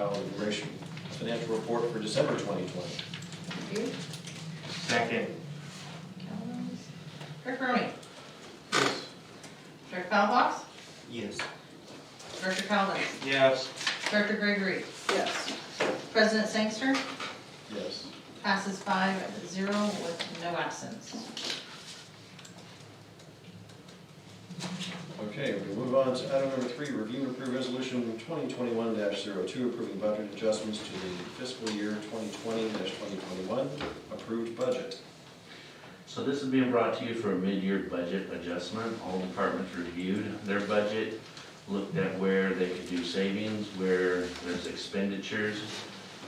file the financial report for December 2020. Thank you. Second. Collins. Director Rooney. Yes. Director Palafox. Yes. Director Collins. Yes. Director Gregory. Yes. President Sangster. Yes. Passes 5-0 with no absence. Okay, we move on to item number 3, review and approve resolution 2021-02, approving budget adjustments to the fiscal year 2020-2021 approved budget. So this is being brought to you for a mid-year budget adjustment. All departments reviewed their budget, looked at where they could do savings, where there's expenditures,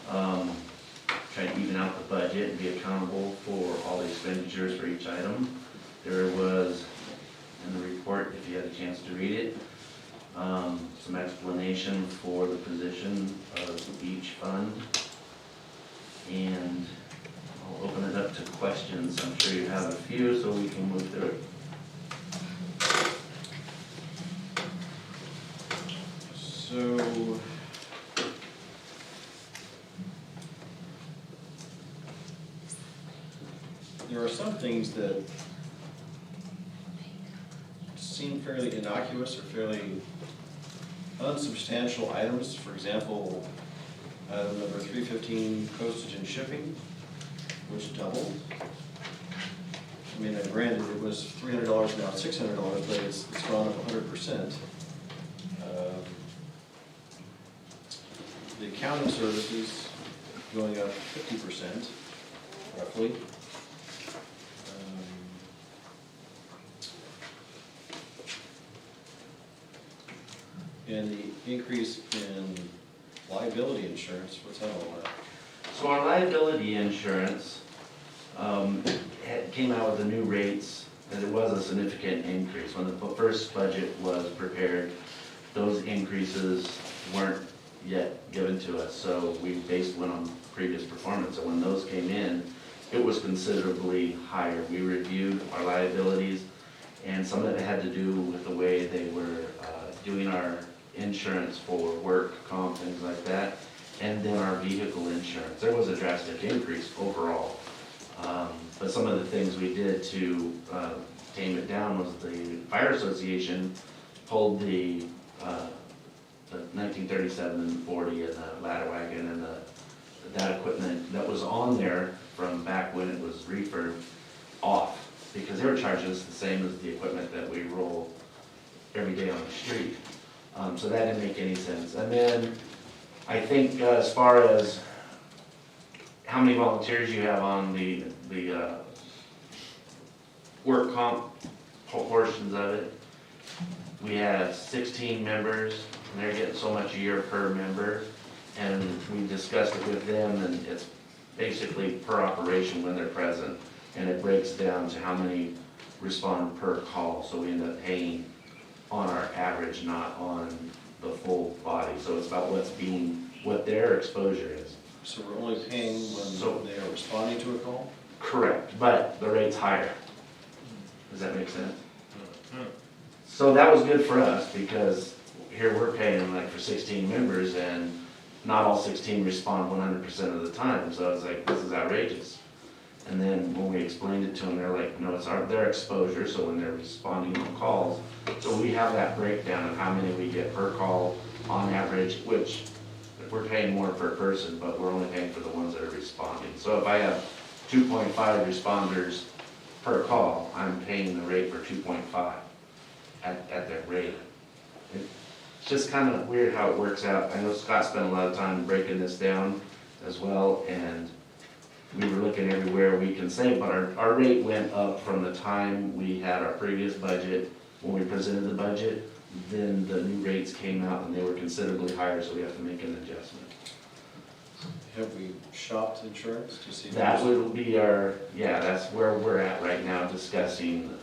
try to even out the budget and be accountable for all the expenditures for each item. There was, in the report, if you had a chance to read it, some explanation for the position of each fund. And I'll open it up to questions. I'm sure you have a few, so we can move through it. So, there are some things that seem fairly innocuous or fairly unsubstantial items. For example, item number 315, postage and shipping, which doubled. I mean, granted, it was $300, now it's $600, but it's gone up 100%. The accounting services going up 50%, roughly. And the increase in liability insurance, what's that all about? So our liability insurance came out with the new rates, and it was a significant increase. When the first budget was prepared, those increases weren't yet given to us, so we based one on previous performance. And when those came in, it was considerably higher. We reviewed our liabilities, and some of it had to do with the way they were doing our insurance for work, comp, things like that, and then our vehicle insurance. There was a drastic increase overall. But some of the things we did to tame it down was the Fire Association pulled the 1937 and 40 and the ladder wagon and that equipment that was on there from back when it was refurb off, because they were charging us the same as the equipment that we roll every day on the street. So that didn't make any sense. And then I think as far as how many volunteers you have on the work comp portions of it, we have 16 members, and they're getting so much a year per member. And we discussed it with them, and it's basically per operation when they're present. And it breaks down to how many respond per call, so we end up paying on our average, not on the full body. So it's about what their exposure is. So we're only paying when they are responding to a call? Correct, but the rate's higher. Does that make sense? So that was good for us, because here we're paying like for 16 members, and not all 16 respond 100% of the time. So I was like, this is outrageous. And then when we explained it to them, they're like, no, it's their exposure, so when they're responding on calls. So we have that breakdown of how many we get per call on average, which we're paying more per person, but we're only paying for the ones that are responding. So if I have 2.5 responders per call, I'm paying the rate for 2.5 at their rate. It's just kind of weird how it works out. I know Scott spent a lot of time breaking this down as well, and we were looking everywhere we can save, but our rate went up from the time we had our previous budget, when we presented the budget. Then the new rates came out and they were considerably higher, so we have to make an adjustment. Have we shopped insurance to see? That would be that's where we're at right now, discussing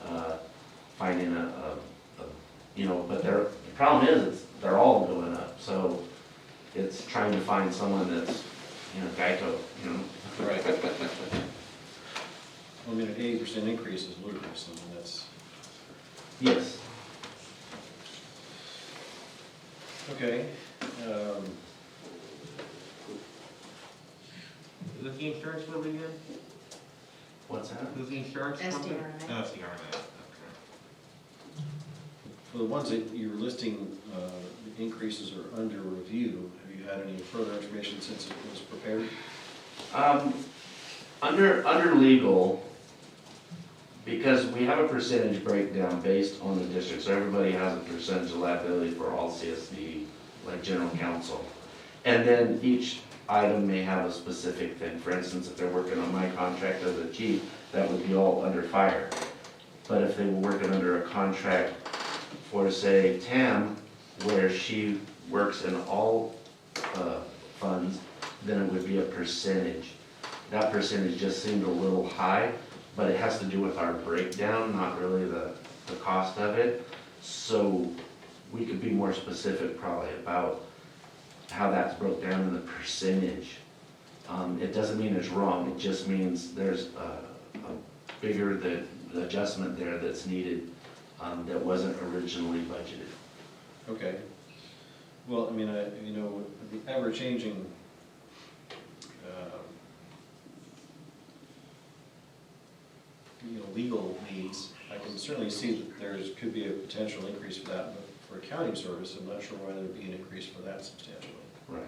finding but the problem is they're all going up, so it's trying to find someone that's, Geico, Right. I mean, an 80% increase is ludicrous. I mean, that's... Yes. Okay. Who's the insurance for again? What's that? Who's the insurance company? SDRI. Oh, it's the RMA, okay. For the ones that you're listing, the increases are under review, have you had any further information since it was prepared? Under legal, because we have a percentage breakdown based on the district, so everybody has a percentage of liability for all CSD, like general counsel. And then each item may have a specific thing. For instance, if they're working on my contract as a chief, that would be all under fire. But if they were working under a contract for, say, Tam, where she works in all funds, then it would be a percentage. That percentage just seemed a little high, but it has to do with our breakdown, not really the cost of it. So we could be more specific probably about how that's broke down in the percentage. It doesn't mean it's wrong, it just means there's a bigger the adjustment there that's needed that wasn't originally budgeted. Okay. Well, I mean, you know, with the ever-changing legal needs, I can certainly see that could be a potential increase for that, but for accounting service, I'm not sure why there'd be an increase for that substantially. Right.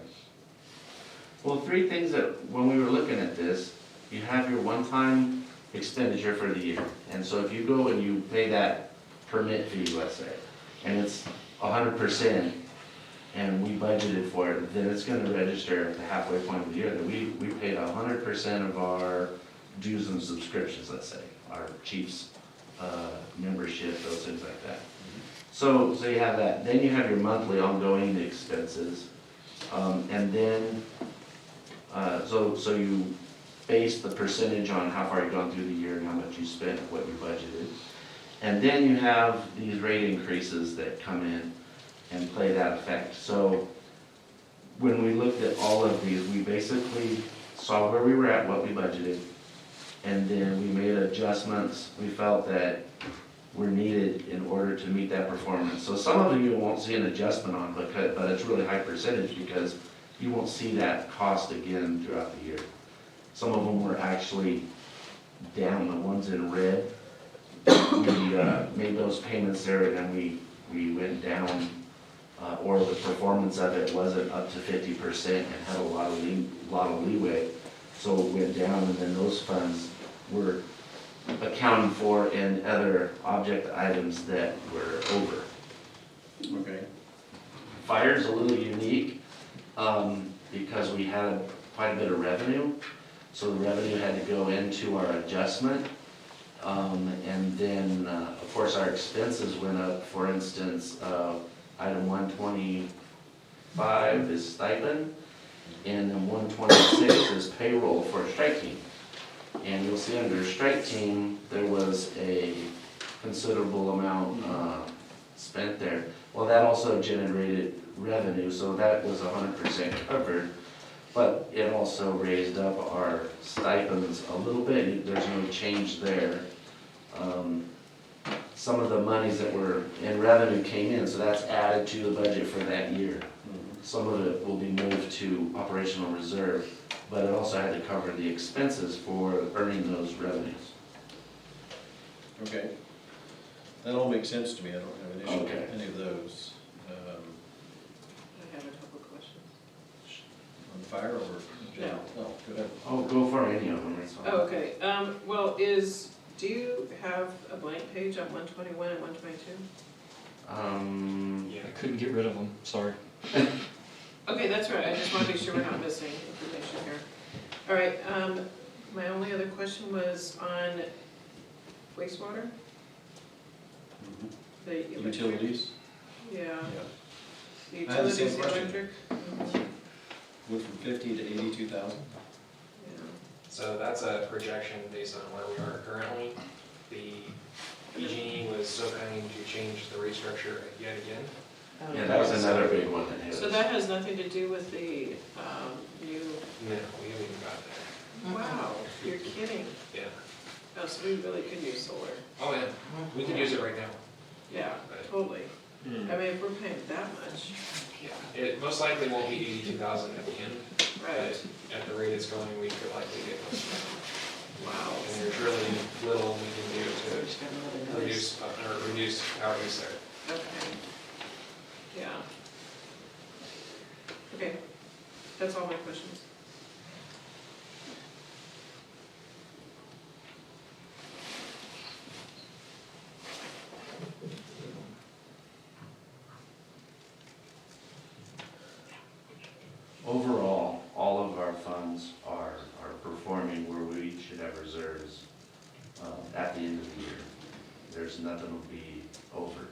Well, three things that, when we were looking at this, you have your one-time expenditure for the year. And so if you go and you pay that permit fee, let's say, and it's 100%, and we budgeted for it, then it's gonna register at the halfway point of the year that we paid 100% of our dues and subscriptions, let's say, our chief's membership, those things like that. So you have that. Then you have your monthly ongoing expenses. And then, so you base the percentage on how far you've gone through the year and how much you spent, what you budgeted. And then you have these rate increases that come in and play that effect. So when we looked at all of these, we basically saw where we were at, what we budgeted, and then we made adjustments we felt that were needed in order to meet that performance. So some of them you won't see an adjustment on, but it's really high percentage because you won't see that cost again throughout the year. Some of them were actually down, the ones in red. We made those payments there and then we went down, or the performance of it wasn't up to 50% and had a lot of leeway. So it went down, and then those funds were accounted for in other object items that were over. Okay. Fire's a little unique, because we had quite a bit of revenue, so the revenue had to go into our adjustment. And then, of course, our expenses went up. For instance, item 125 is stipend, and then 126 is payroll for a strike team. And you'll see under strike team, there was a considerable amount spent there. Well, that also generated revenue, so that was 100% covered, but it also raised up our stipends a little bit. There's no change there. Some of the monies that were in revenue came in, so that's added to the budget for that year. Some of it will be moved to operational reserve, but it also had to cover the expenses for earning those revenues. Okay. That all makes sense to me. I don't have an issue Okay. with any of those. I have a couple of questions. On fire or general? No, go ahead. Oh, go for any of them, that's fine. Oh, okay, well, do you have a blank page on 121 and 122? Yeah. I couldn't get rid of them, sorry. Okay, that's right, I just want to be sure we're not missing information here. All right, my only other question was on wastewater? The electric? Utilities? Yeah, Yeah. the I had the same utilities, the question. electric? Went from 50 to 82,000? Yeah. So that's a projection based on where we are currently. The PG&E was so kind to change the rate structure yet again. Yeah, that was another big one that hit So us. that has nothing to do with the, new, No, we haven't even got there. wow, you're kidding. Yeah. Oh, so we really could use solar. Oh, yeah, we could use it right now. Yeah, totally. I mean, if we're paying that much. Yeah. It most likely won't be 82,000 at the end, Right, But at the rate it's going, we could likely get close to that. wow. And there's really little we can do Just got another to notice. reduce power use there. Okay. Yeah. Okay, that's all my questions. Overall, all of our funds are performing where we should have reserves at the end of the year. There's nothing will be over.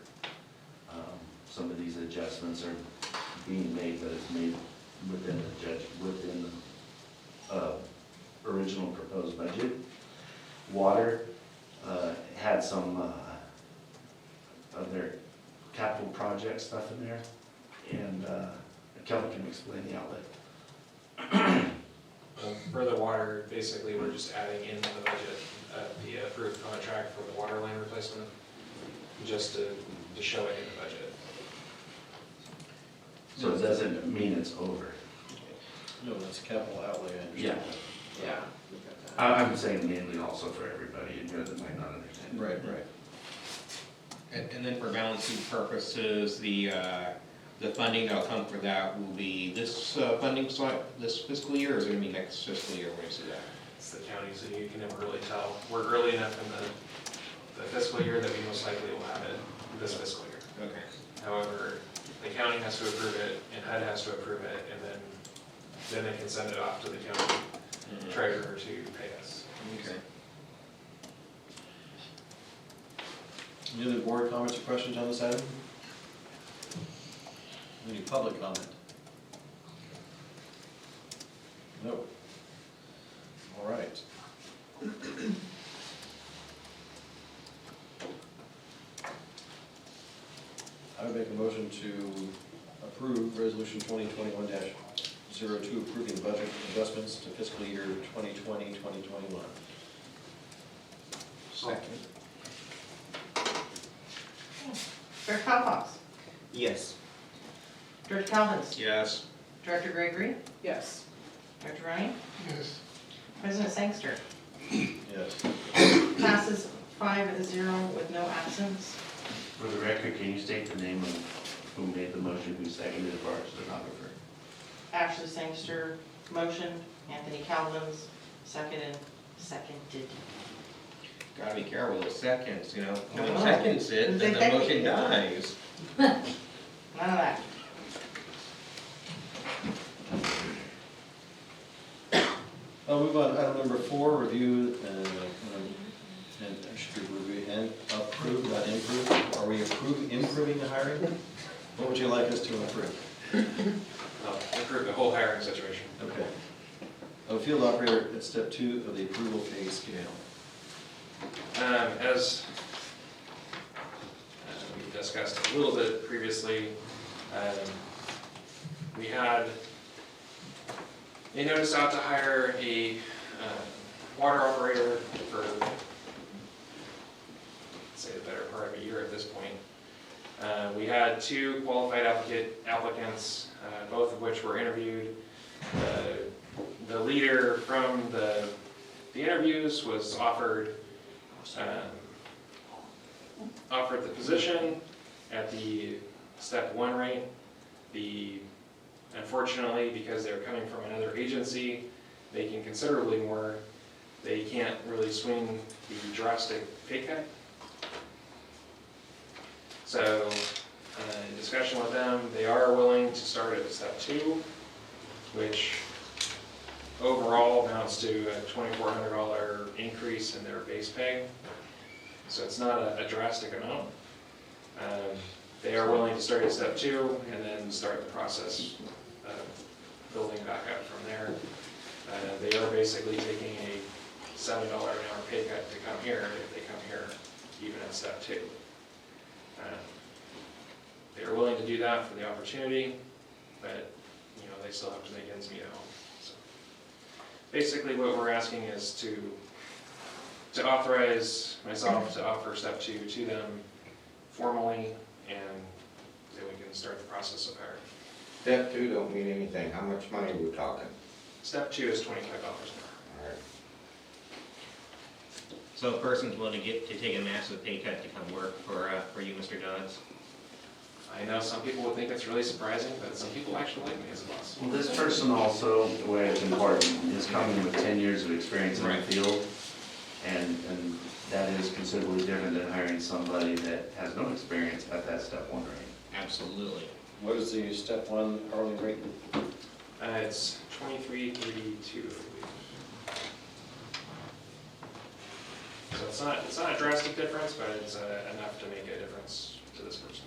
Some of these adjustments are being made, but it's made within the original proposed budget. Water had some of their capital project stuff in there, and Kelvin can explain the outlet. For the water, basically, we're just adding into the budget the approved contract for the water line replacement, just to show it in the budget. So it doesn't mean it's over. No, that's capital outlay, I Yeah, understand. Yeah. we got that. I'm saying mainly also for everybody in here that might not understand. Right. And then for balancing purposes, the funding that'll come for that will be this funding slide, this fiscal year, or is it gonna be next fiscal year, when you see that? It's the county, so you can never really tell. We're early enough in the fiscal year that we most likely will have it this fiscal year. Okay. However, the county has to approve it, and HUD has to approve it, and then they can send it off to the county treasurer to pay us. Okay. Any other board comments or questions on this item? Any public comment? No. All right. I would make a motion to approve resolution 2021-02, approving budget adjustments to fiscal year 2020-2021. Second. Director Palafox, Yes. Director Calhoun, Yes. Director Gregory, Yes. Director Ryan, Yes. President Sangster. Yes. Passes 5-0 with no absence. For the record, can you state the name of who made the motion, who seconded it, for our stenographer? Ashley Sangster, motion. Anthony Calhoun's seconded. Gotta be careful with those seconds, you know, no one Oh. seconds it, then the motion dies. None of that. I'll move on to item number 4, review and should be review and approve, not improve. Are we improving the hiring? What would you like us to improve? Improve the whole hiring situation. Okay. A field operator at step 2 of the approval pay scale. As we discussed a little bit previously, we had a notice out to hire a water operator for, say, the better part of a year at this point. We had 2 qualified applicants, both of which were interviewed. The leader from the interviews was offered the position at the step 1 rate. Unfortunately, because they're coming from another agency, making considerably more, they can't really swing the drastic pay cut. So, in discussion with them, they are willing to start at step 2, which overall amounts to a $2,400 increase in their base pay. So it's not a drastic amount. They are willing to start at step 2 and then start the process of building back up from there. They are basically taking a $7 an hour pay cut to come here if they come here even at step 2. They are willing to do that for the opportunity, but they still have to make ends meet at home. So basically what we're asking is to authorize myself to offer step 2 to them formally, and then we can start the process of hiring. Step 2 don't mean anything. How much money are we talking? Step 2 is $25 an hour. Alright. So a person's willing to take a massive pay cut to come work for you, Mr. Dodds? I know some people would think it's really surprising, but some people actually like me as a boss. Well, this person also, the way it's important, is coming with 10 years of experience in the Right. field. And that is considerably different than hiring somebody that has no experience at that step 1 rate. Absolutely. What is the step 1 hourly rate? It's $23.32, I believe. So it's not a drastic difference, but it's enough to make a difference to this person.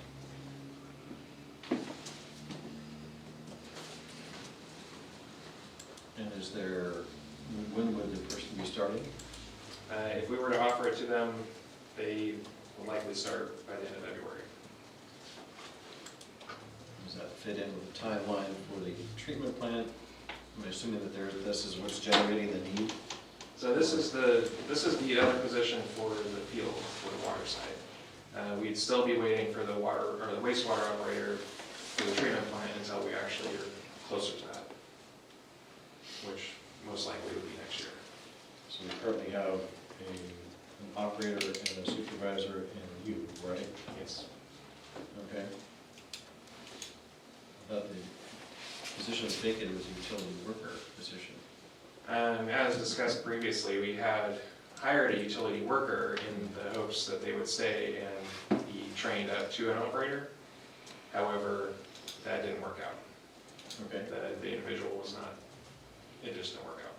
And is there, when would the person be starting? If we were to offer it to them, they will likely start by the end of February. Does that fit in with the timeline for the treatment plant? I'm assuming that this is what's generating the need. So this is the other position for the field, for the water side. We'd still be waiting for the wastewater operator for the treatment plant until we actually are closer to that, which most likely would be next year. So we currently have an operator and a supervisor and you, right? Yes. Okay. I thought the position vacant was a utility worker position. As discussed previously, we had hired a utility worker in the hopes that they would stay and be trained up to an operator. However, that didn't work out. Okay. The individual was not, it just didn't work out.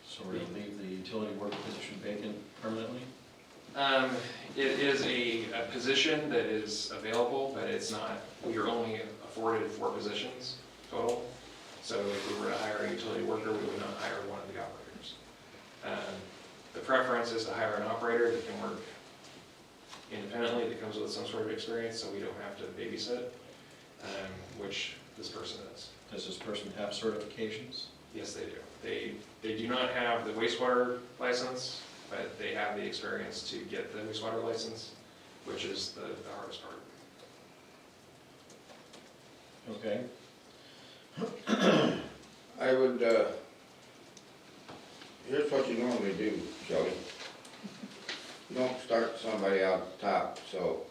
So we're going to leave the utility worker position vacant permanently? It is a position that is available, but it's not, we are only afforded 4 positions total. So if we were to hire a utility worker, we would not hire one of the operators. The preference is to hire an operator that can work independently, that comes with some sort of experience, so we don't have to babysit, which this person does. Does this person have certifications? Yes, they do. They do not have the wastewater license, but they have the experience to get the wastewater license, which is the hardest part. Okay. I would, here's what you normally do, Shelley. You don't start somebody out at the top, so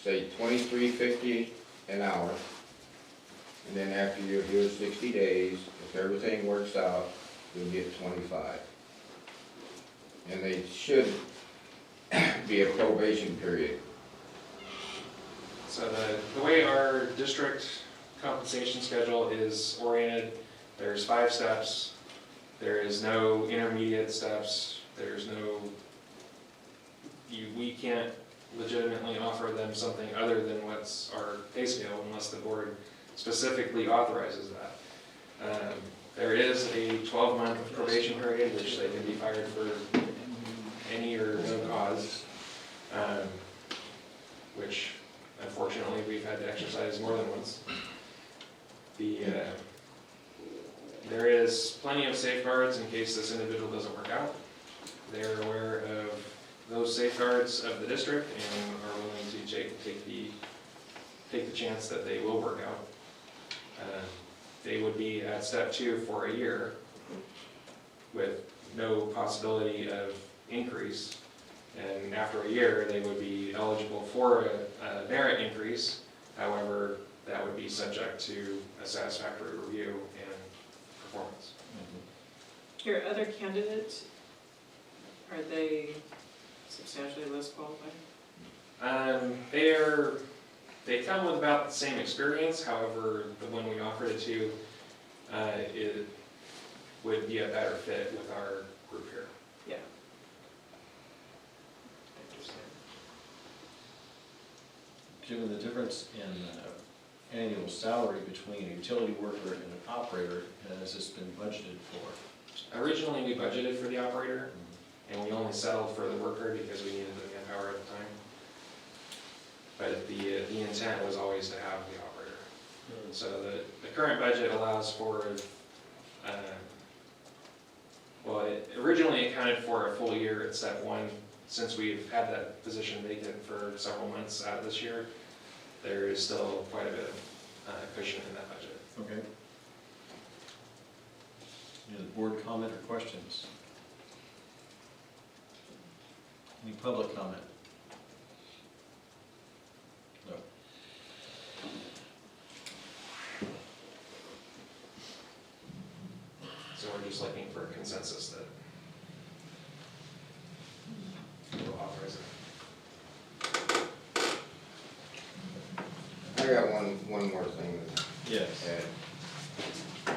say $23.50 an hour. And then after you're here 60 days, if everything works out, you'll get 25. And they should be a probation period. So the way our district compensation schedule is oriented, there's 5 steps. There is no intermediate steps. There's no, we can't legitimately offer them something other than what's our pay scale unless the board specifically authorizes that. There is a 12-month probation period, which they can be fired for any or no cause, which unfortunately we've had to exercise more than once. There is plenty of safeguards in case this individual doesn't work out. They're aware of those safeguards of the district and are willing to take the chance that they will work out. They would be at step 2 for a year with no possibility of increase. And after a year, they would be eligible for a merit increase. However, that would be subject to a satisfactory review and performance. Your other candidates, are they substantially less qualified? They come with about the same experience. However, the one we offered it to, it would be a better fit with our group here. Yeah. Given the difference in annual salary between a utility worker and an operator, has this been budgeted for? Originally, we budgeted for the operator, and we only settled for the worker because we needed the manpower at the time. But the intent was always to have the operator. So the current budget allows for, originally it accounted for a full year at step 1. Since we've had that position vacant for several months out of this year, there is still quite a bit of cushion in that budget. Okay. board comment or questions? Any public comment? No. So we're just looking for a consensus that we'll authorize it. I got one more thing Yes. to add.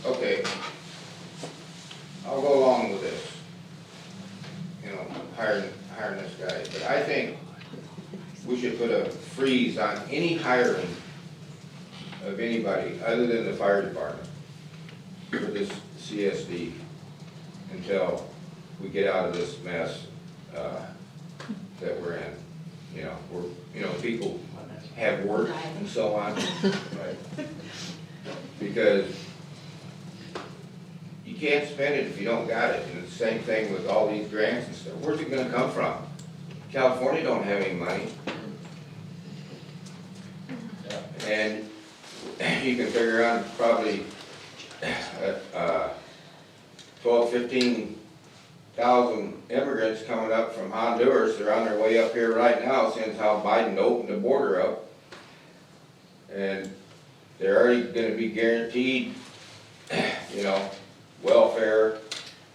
Okay. I'll go along with this. You know, hiring this guy, but I think we should put a freeze on any hiring of anybody other than the fire department for this CSD until we get out of this mess, that we're in. You know, people have work and so on. Right. Because you can't spend it if you don't got it, and it's the same thing with all these grants and stuff. Where's it gonna come from? California don't have any money. And you can figure out probably 12, 15,000 immigrants coming up from Honduras. They're on their way up here right now since how Biden opened the border up. And they're already gonna be guaranteed, you know, welfare,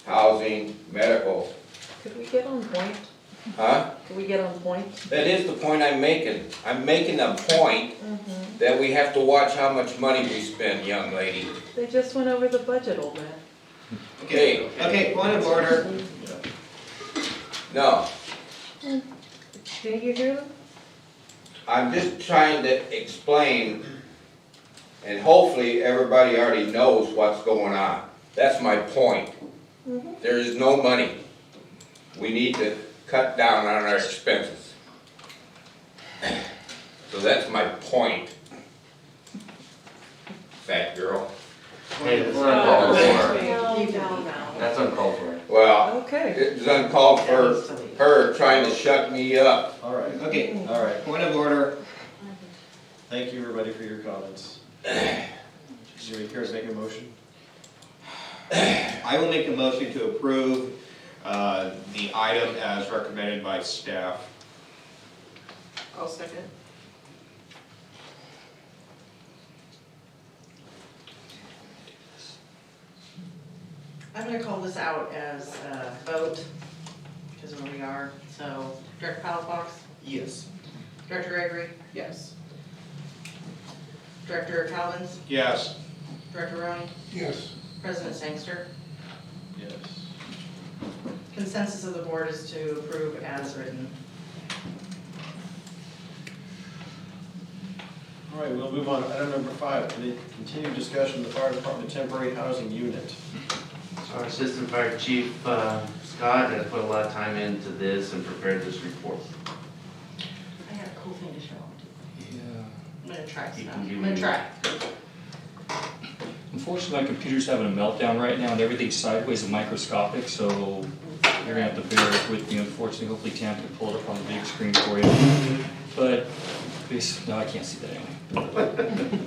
housing, medical. Could we get on point? Huh? Could we get on point? That is the point I'm making. I'm making a point that we have to watch how much money we spend, young lady. They just went over the budget, old man. Okay. Okay, point of order. No, Didn't you hear them? I'm just trying to explain, and hopefully everybody already knows what's going on. That's my point. There is no money. We need to cut down on our expenses. So that's my point. Fat girl. Hey, that's uncalled for. Keep it down. That's uncalled for. Well, Okay. it's uncalled for her trying to shut me up. All right, okay, all right, point of order. Thank you, everybody, for your comments. Does anybody care to make a motion? I will make a motion to approve the item as recommended by staff. I'll second. I'm gonna call this out as a vote, because of where we are. So, Director Palafox, Yes. Director Gregory, Yes. Director Calvins, Yes. Director Roney, Yes. President Sangster. Yes. Consensus of the board is to approve as written. All right, we'll move on to item number 5, continued discussion of the fire department temporary housing unit. So our Assistant Fire Chief, Scott, has put a lot of time into this and prepared this report. I got a cool thing to show them Yeah. too. I'm gonna try You stuff. can give I'm gonna me- try. Unfortunately, my computer's having a meltdown right now and everything's sideways and microscopic, so you're gonna have to bear with me. Unfortunately, hopefully Tam can pull it up on the big screen for you. But, no, I can't see that anyway.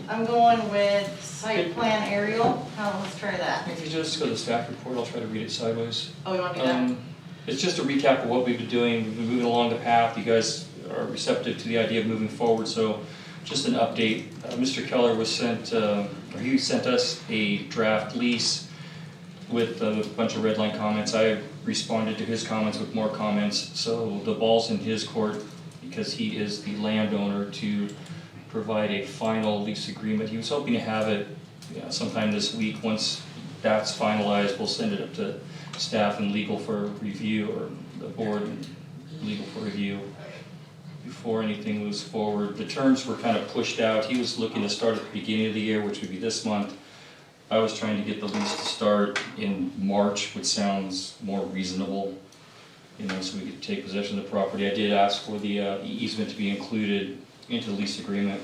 I'm going with site plan aerial. Let's try that. If you just go to the staff report, I'll try to read it sideways. Oh, you want me to do that? It's just a recap of what we've been doing. We've been moving along the path. You guys are receptive to the idea of moving forward, so just an update. Mr. Keller was sent, or he sent us a draft lease with a bunch of red line comments. I responded to his comments with more comments, so the ball's in his court because he is the landowner to provide a final lease agreement. He was hoping to have it sometime this week. Once that's finalized, we'll send it up to staff and legal for review, or the board and legal for review before anything moves forward. The terms were kind of pushed out. He was looking to start at the beginning of the year, which would be this month. I was trying to get the lease to start in March, which sounds more reasonable, so we could take possession of the property. I did ask for the easement to be included into the lease agreement.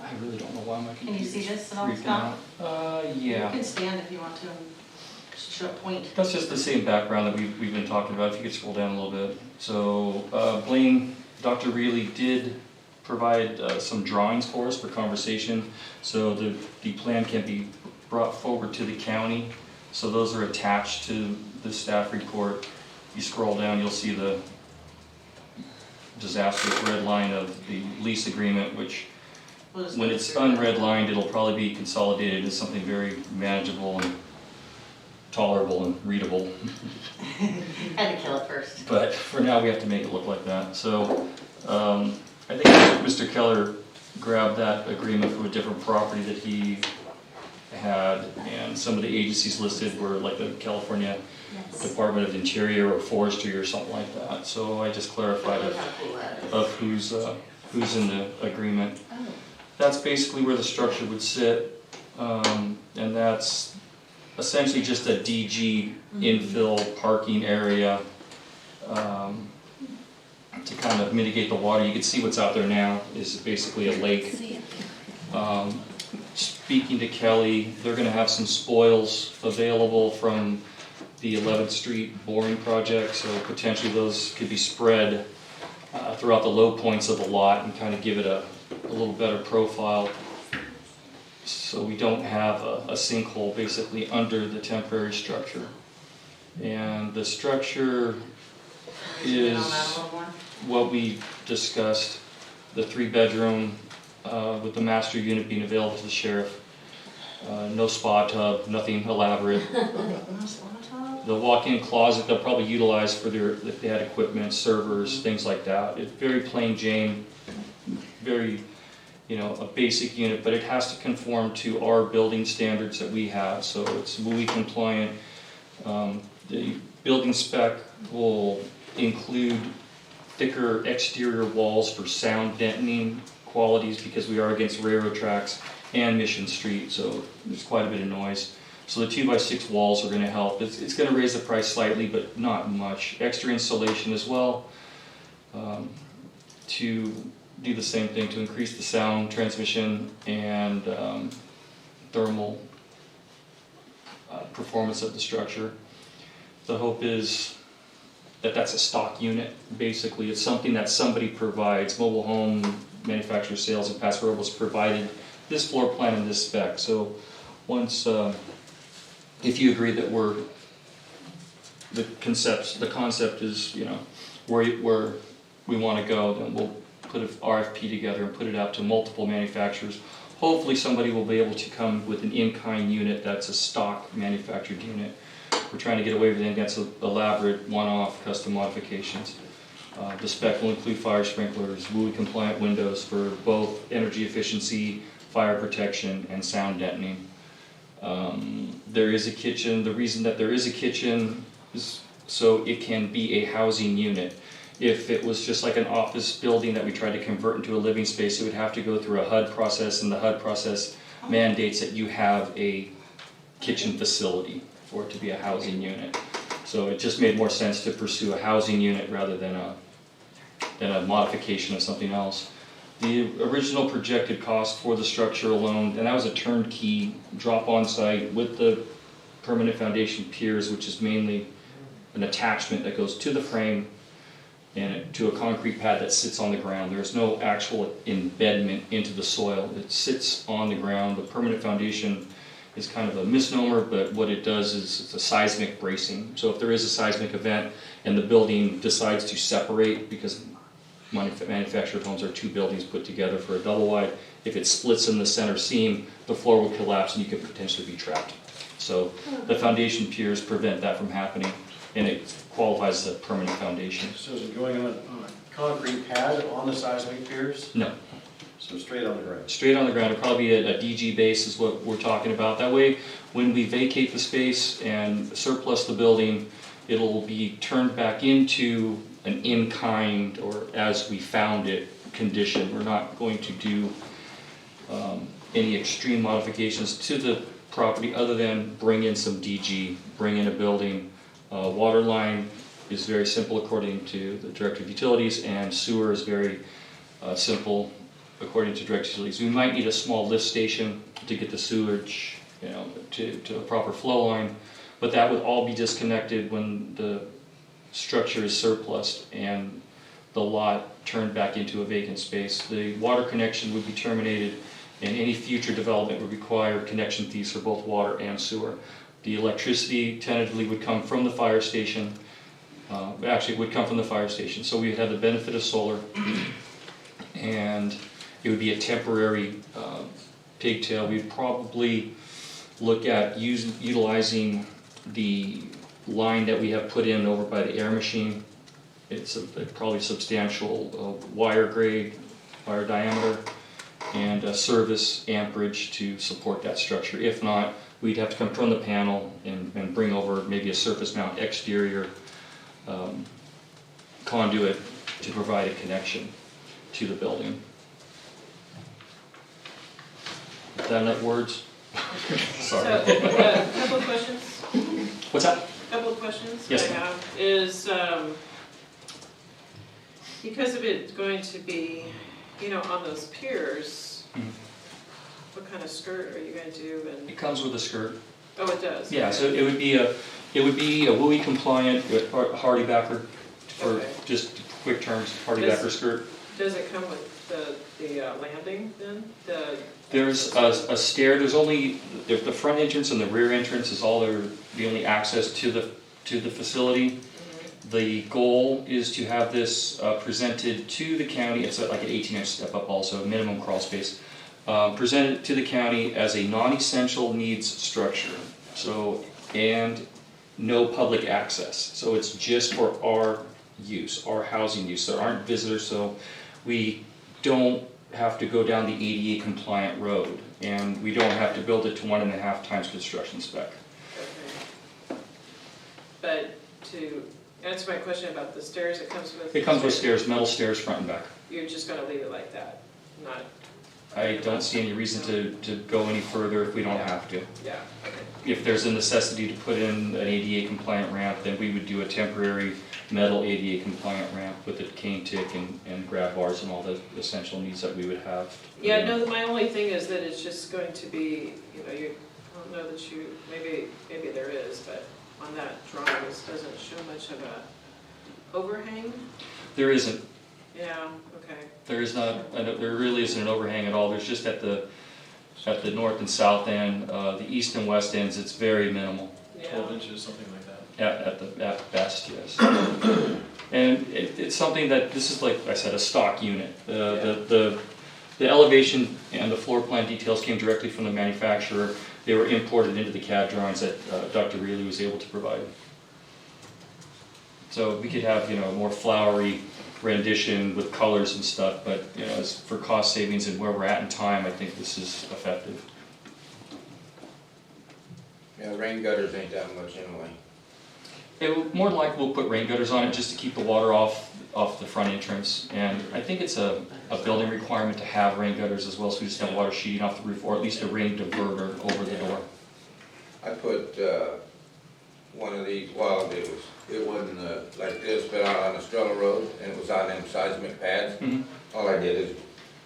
I really don't know why my Can you computer's see this at all, freaking Scott? out. You Yeah. can stand if you want to, and just show a point. That's just the same background that we've been talking about. If you could scroll down a little bit. So Blaine, Dr. Reilly did provide some drawings for us for conversation. So the plan can be brought forward to the county So those are attached to the staff report. If you scroll down, you'll see the disastrous red line of the lease agreement, which We'll just when go it's through that. unredlined, it'll probably be consolidated into something very manageable and tolerable and readable. Had to kill it first. But for now, we have to make it look like that. So I think Mr. Keller grabbed that agreement from a different property that he had, and some of the agencies listed were like the California Department of Interior or Forestry or something like that. So I just clarified Look how cool that is. of who's in the agreement. That's basically where the structure would sit, and that's essentially just a DG infill parking area to kind of mitigate the water. You can see what's out there now is basically a lake. Speaking to Kelly, they're gonna have some spoils available from the 11th Street boring project, so potentially those could be spread throughout the low points of the lot and kind of give it a little better profile. So we don't have a sinkhole basically under the temporary structure. And the structure Zoom in on that a is little more. what we discussed, the 3-bedroom with the master unit being available to the sheriff. No spa tub, nothing elaborate. The walk-in closet they'll probably utilize for their, if they had equipment, servers, things like that. It's very plain Jane, very, a basic unit, but it has to conform to our building standards that we have, so it's WUI compliant. The building spec will include thicker exterior walls for sound deadening qualities because we are against railroad tracks and Mission Street, so there's quite a bit of noise. So the 2x6 walls are gonna help. It's gonna raise the price slightly, but not much. Extra insulation as well, to do the same thing, to increase the sound transmission and thermal performance of the structure. The hope is that that's a stock unit. Basically, it's something that somebody provides. Mobile home manufacturer sales and Pass Robles provided this floor plan and this spec. So once, if you agree that the concept is, where we want to go, then we'll put an RFP together and put it out to multiple manufacturers. Hopefully somebody will be able to come with an in-kind unit that's a stock manufactured unit. We're trying to get away with anything that's elaborate, one-off custom modifications. The spec will include fire sprinklers, WUI compliant windows for both energy efficiency, fire protection, and sound deadening. There is a kitchen. The reason that there is a kitchen is so it can be a housing unit. If it was just like an office building that we tried to convert into a living space, it would have to go through a HUD process, and the HUD process mandates that you have a kitchen facility for it to be a housing unit. So it just made more sense to pursue a housing unit rather than a modification of something else. The original projected cost for the structure alone, and that was a turnkey drop-on site with the permanent foundation piers, which is mainly an attachment that goes to the frame and to a concrete pad that sits on the ground. There's no actual embedment into the soil. It sits on the ground. The permanent foundation is kind of a misnomer, but what it does is it's a seismic bracing. So if there is a seismic event and the building decides to separate, because manufactured homes are 2 buildings put together for a double wide, if it splits in the center seam, the floor will collapse and you could potentially be trapped. So the foundation piers prevent that from happening, and it qualifies as a permanent foundation. So is it going on a concrete pad on the seismic piers? No. So straight on the ground? Straight on the ground. It'll probably be a DG base is what we're talking about. That way, when we vacate the space and surplus the building, it'll be turned back into an in-kind or as we found it condition. We're not going to do any extreme modifications to the property other than bring in some DG, bring in a building. Water line is very simple according to the Director of Utilities, and sewer is very simple according to Director of Utilities. We might need a small lift station to get the sewage, to a proper flow line, but that would all be disconnected when the structure is surplused and the lot turned back into a vacant space. The water connection would be terminated, and any future development would require connection fees for both water and sewer. The electricity tentatively would come from the fire station. Actually, it would come from the fire station, so we would have the benefit of solar. And it would be a temporary pigtail. We'd probably look at utilizing the line that we have put in over by the air machine. It's probably substantial wire grade, wire diameter, and service amperage to support that structure. If not, we'd have to come from the panel and bring over maybe a surface mount exterior conduit to provide a connection to the building. Is that enough words? So, Sorry. a couple of questions. What's that? Couple of questions Yes, I ma'am. have is, because of it going to be, on those piers, Mhm. what kind of skirt are you gonna do and, It comes with a skirt. oh, it does? Yeah, okay. so it would be a WUI compliant hardy backer, for Okay. just quick terms, hardy Does- backer skirt. Does it come with the landing then? There's a stair, there's only, the front entrance and the rear entrance is all the only access to the facility. Mhm. The goal is to have this presented to the county, it's like an 18-inch step up also, minimum crawl space. Presented to the county as a non-essential needs structure, so, and no public access. So it's just for our use, our housing use. There aren't visitors, so we don't have to go down the ADA compliant road, and we don't have to build it to 1.5 times construction spec. Okay. But to answer my question about the stairs, it comes with? It comes with stairs, metal stairs front and back. You're just gonna leave it like that, not? I don't see any reason to go any further if we don't have to. Yeah, okay. If there's a necessity to put in an ADA compliant ramp, then we would do a temporary metal ADA compliant ramp with a cane tick and grab bars and all the essential needs that we would have. Yeah, no, my only thing is that it's just going to be, I don't know that maybe there is, but on that drawing, this doesn't show much of a overhang? There isn't. Yeah, okay. There is not, there really isn't an overhang at all. There's just at the north and south end, the east and west ends, it's very minimal. 12 inches, something like that. At best, yes. And it's something that, this is like I said, a stock unit. The elevation and the floor plan details came directly from the manufacturer. They were imported into the CAD drawings that Dr. Reilly was able to provide. So we could have, a more flowery rendition with colors and stuff, but, as for cost savings and where we're at in time, I think this is effective. Yeah, rain gutters ain't that much anyway. More than likely, we'll put rain gutters on it just to keep the water off the front entrance. And I think it's a building requirement to have rain gutters as well, so we just have water sheeting off the roof, or at least a rain diverter over the door. I put, one of these, well, it wasn't like this, but out on Estrella Road, and it was on them seismic pads. Mhm.